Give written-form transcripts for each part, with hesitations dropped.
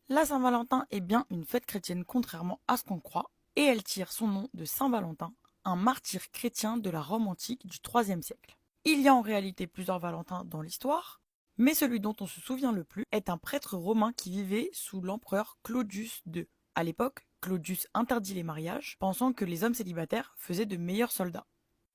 La Saint-Valentin est bien une fête chrétienne contrairement à ce qu'on croit, et elle tire son nom de Saint Valentin, un martyr chrétien de la Rome antique du IIIe siècle. Il y a en réalité plusieurs Valentins dans l'histoire, mais celui dont on se souvient le plus est un prêtre romain qui vivait sous l'empereur Claudius II. À l'époque, Claudius interdit les mariages, pensant que les hommes célibataires faisaient de meilleurs soldats.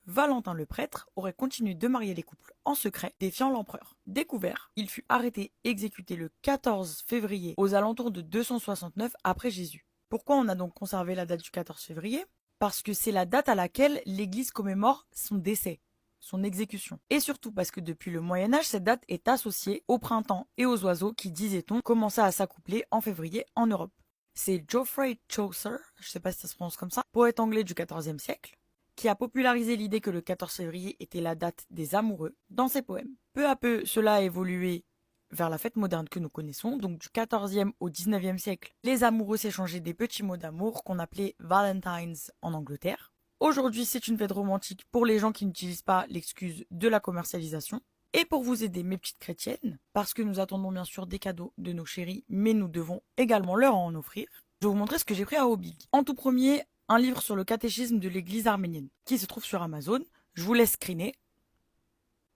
Valentin le prêtre aurait continué de marier les couples en secret, défiant l'empereur. Découvert, il fut arrêté et exécuté le 14 février aux alentours de 269 après Jésus. Pourquoi on a donc conservé la date du 14 février? Parce que c'est la date à laquelle l'Église commémore son décès, son exécution. Et surtout parce que depuis le Moyen-Âge, cette date est associée au printemps et aux oiseaux qui, disait-on, commençaient à s'accoupler en février en Europe. C'est Geoffrey Chaucer, je sais pas si ça se prononce comme ça, poète anglais du XIVe siècle, qui a popularisé l'idée que le 14 février était la date des amoureux dans ses poèmes. Peu à peu, cela a évolué vers la fête moderne que nous connaissons, donc du 14e au 19e siècle. Les amoureux s'échangeaient des petits mots d'amour qu'on appelait Valentines en Angleterre. Aujourd'hui, c'est une fête romantique pour les gens qui n'utilisent pas l'excuse de la commercialisation. Et pour vous aider, mes petites chrétiennes, parce que nous attendons bien sûr des cadeaux de nos chéris, mais nous devons également leur en offrir, je vais vous montrer ce que j'ai pris à Hobig. En tout premier, un livre sur le catéchisme de l'église arménienne, qui se trouve sur Amazon. Je vous laisse screener.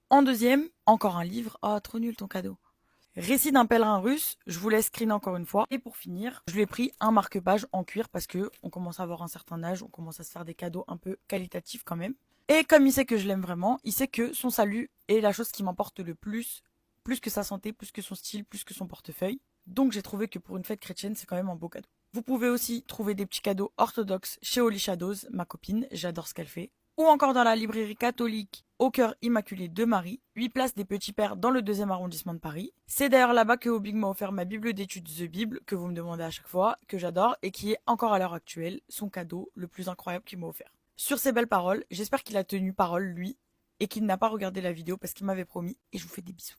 En deuxième, encore un livre. Oh, trop nul ton cadeau. Récit d'un pèlerin russe, je vous laisse screener encore une fois. Et pour finir, je lui ai pris un marque-page en cuir parce que on commence à avoir un certain âge, on commence à se faire des cadeaux un peu qualitatifs quand même. Et comme il sait que je l'aime vraiment, il sait que son salut est la chose qui m'importe le plus que sa santé, plus que son style, plus que son portefeuille. Donc j'ai trouvé que pour une fête chrétienne, c'est quand même un beau cadeau. Vous pouvez aussi trouver des petits cadeaux orthodoxes chez Holy Shadows, ma copine, j'adore ce qu'elle fait. Ou encore dans la librairie catholique Au cœur immaculé de Marie, 8 places des Petits Pères dans le 2e arrondissement de Paris. C'est d'ailleurs là-bas que Hobig m'a offert ma Bible d'études The Bible, que vous me demandez à chaque fois, que j'adore, et qui est encore à l'heure actuelle son cadeau le plus incroyable qu'il m'a offert. Sur ces belles paroles, j'espère qu'il a tenu parole, lui, et qu'il n'a pas regardé la vidéo parce qu'il m'avait promis, et je vous fais des bisous.